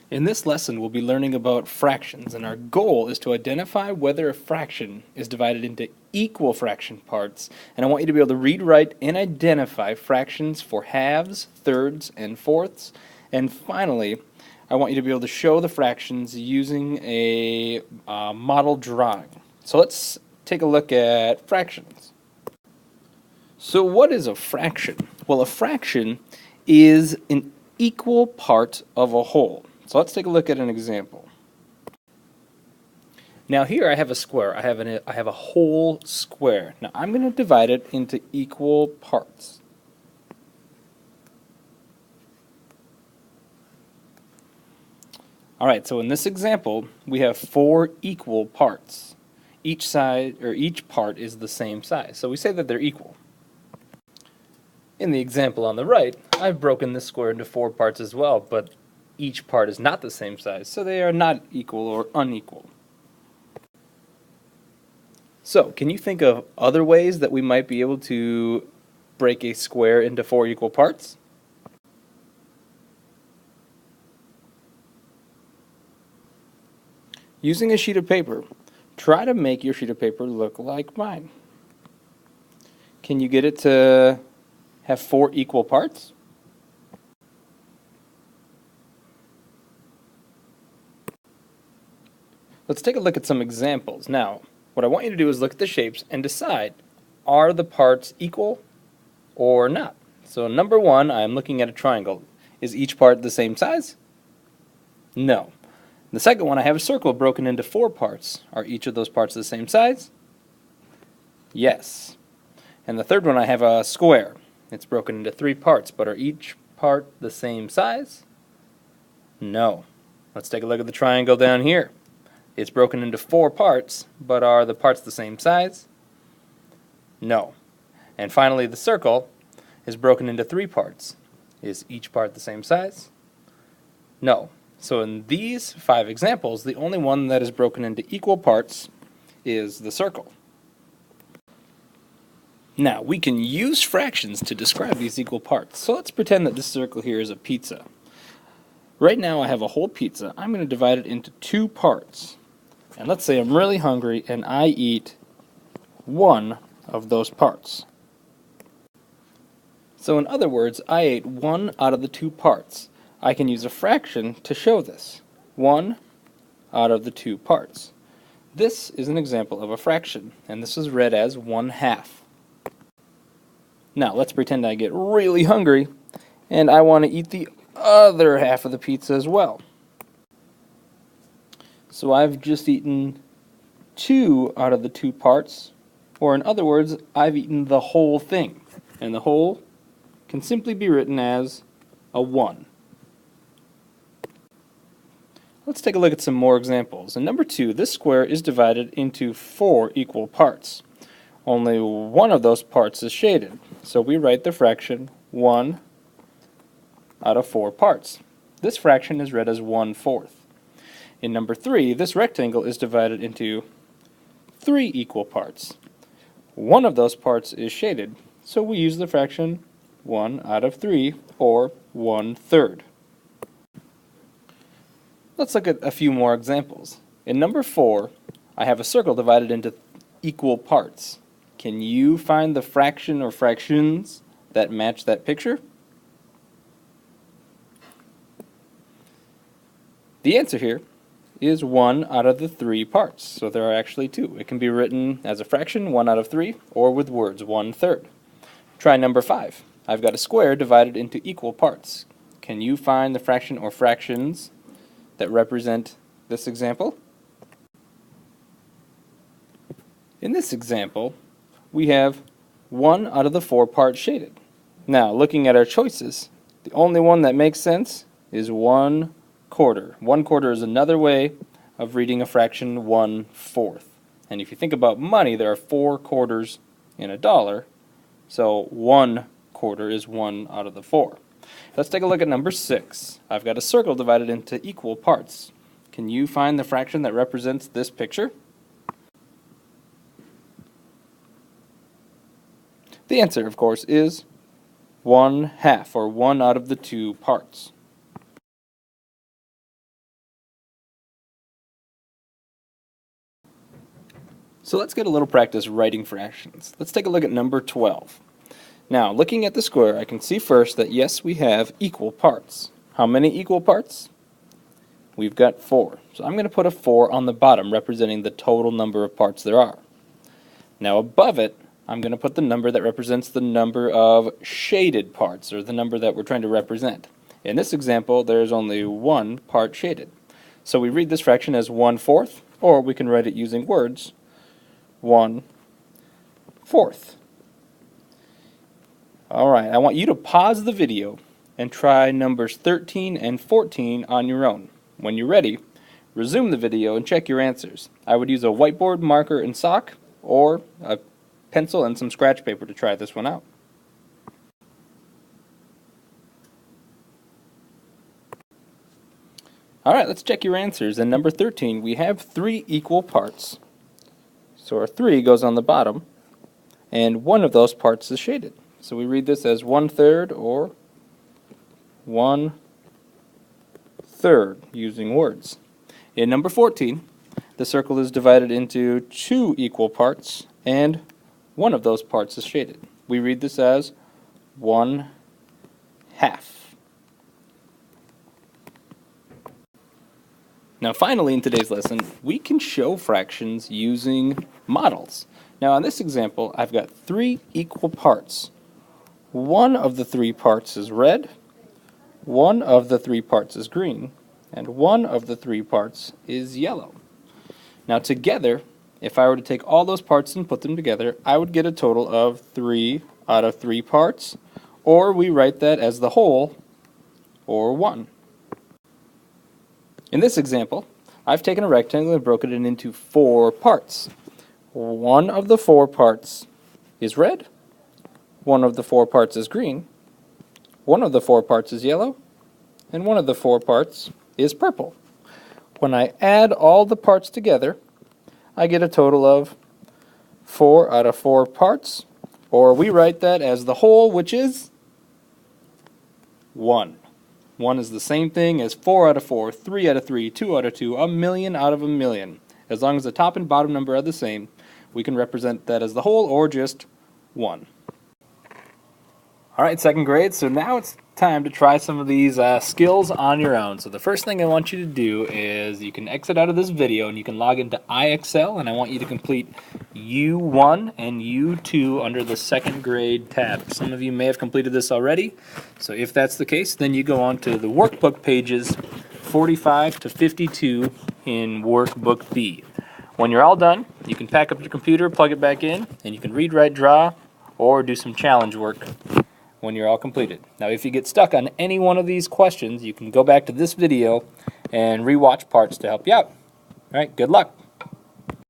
In this lesson, we'll be learning about fractions, and our goal is to identify whether a fraction is divided into equal fraction parts. And I want you to be able to read, write, and identify fractions for halves, thirds, and fourths. And finally, I want you to be able to show the fractions using a model drawing. So let's take a look at fractions. So what is a fraction? Well, a fraction is an equal part of a whole. So let's take a look at an example. Now here I have a square. I have a whole square. Now I'm going to divide it into equal parts. Alright, so in this example we have 4 equal parts. Each part is the same size. So we say that they're equal. In the example on the right, I've broken this square into 4 parts as well, but each part is not the same size, so they are not equal or unequal. So, can you think of other ways that we might be able to break a square into 4 equal parts? Using a sheet of paper, try to make your sheet of paper look like mine. Can you get it to have 4 equal parts? Let's take a look at some examples. Now, what I want you to do is look at the shapes and decide, are the parts equal or not? So number 1, I'm looking at a triangle. Is each part the same size? No. The second one, I have a circle broken into 4 parts. Are each of those parts the same size? Yes. And the third one, I have a square. It's broken into 3 parts, but are each part the same size? No. Let's take a look at the triangle down here. It's broken into 4 parts, but are the parts the same size? No. And finally, the circle is broken into 3 parts. Is each part the same size? No. So in these 5 examples, the only one that is broken into equal parts is the circle. Now, we can use fractions to describe these equal parts. So let's pretend that this circle here is a pizza. Right now I have a whole pizza. I'm going to divide it into 2 parts. And let's say I'm really hungry and I eat 1 of those parts. So in other words, I ate 1 out of the 2 parts. I can use a fraction to show this. 1 out of the 2 parts. This is an example of a fraction, and this is read as 1/2. Now let's pretend I get really hungry and I want to eat the other half of the pizza as well. So I've just eaten 2 out of the 2 parts, or in other words, I've eaten the whole thing. And the whole can simply be written as a 1. Let's take a look at some more examples. In number 2, this square is divided into 4 equal parts. Only 1 of those parts is shaded, so we write the fraction 1 out of 4 parts. This fraction is read as 1/4. In number 3, this rectangle is divided into 3 equal parts. 1 of those parts is shaded, so we use the fraction 1 out of 3, or 1/3. Let's look at a few more examples. In number 4, I have a circle divided into equal parts. Can you find the fraction or fractions that match that picture? The answer here is 1 out of the 3 parts, so there are actually 2. It can be written as a fraction, 1 out of 3, or with words, 1/3. Try number 5. I've got a square divided into equal parts. Can you find the fraction or fractions that represent this example? In this example, we have 1 out of the 4 parts shaded. Now, looking at our choices, the only one that makes sense is 1/4. 1/4 is another way of reading a fraction 1/4. And if you think about money, there are 4 quarters in a dollar, so 1/4 is 1 out of the 4. Let's take a look at number 6. I've got a circle divided into equal parts. Can you find the fraction that represents this picture? The answer, of course, is 1/2, or 1 out of the 2 parts. So let's get a little practice writing fractions. Let's take a look at number 12. Now, looking at the square, I can see first that yes, we have equal parts. How many equal parts? We've got 4. So I'm going to put a 4 on the bottom, representing the total number of parts there are. Now above it, I'm going to put the number that represents the number of shaded parts, or the number that we're trying to represent. In this example, there's only 1 part shaded. So we read this fraction as 1/4, or we can write it using words, 1/4. Alright, I want you to pause the video and try numbers 13 and 14 on your own. When you're ready, resume the video and check your answers. I would use a whiteboard, marker, and sock, or a pencil and some scratch paper to try this one out. Alright, let's check your answers. In number 13, we have 3 equal parts. So our 3 goes on the bottom, and one of those parts is shaded. So we read this as 1/3 or 1/3 using words. In number 14, the circle is divided into 2 equal parts, and one of those parts is shaded. We read this as 1/2. Now finally in today's lesson, we can show fractions using models. Now in this example, I've got 3 equal parts. One of the 3 parts is red, one of the 3 parts is green, and one of the 3 parts is yellow. Now together, if I were to take all those parts and put them together, I would get a total of 3 out of 3 parts, or we write that as the whole, or 1. In this example, I've taken a rectangle and broken it into 4 parts. One of the 4 parts is red, one of the 4 parts is green, one of the 4 parts is yellow, and one of the 4 parts is purple. When I add all the parts together, I get a total of 4 out of 4 parts, or we write that as the whole, which is 1. 1 is the same thing as 4 out of 4, 3 out of 3, 2 out of 2, a million out of a million. As long as the top and bottom number are the same, we can represent that as the whole or just 1. Alright, second grade, so now it's time to try some of these skills on your own. So the first thing I want you to do is you can exit out of this video and you can log into iExcel, and I want you to complete U1 and U2 under the second grade tab. Some of you may have completed this already, so if that's the case, then you go on to the workbook pages 45 to 52 in workbook B. When you're all done, you can pack up your computer, plug it back in, and you can read, write, draw, or do some challenge work when you're all completed. Now if you get stuck on any one of these questions, you can go back to this video and rewatch parts to help you out. Alright, good luck.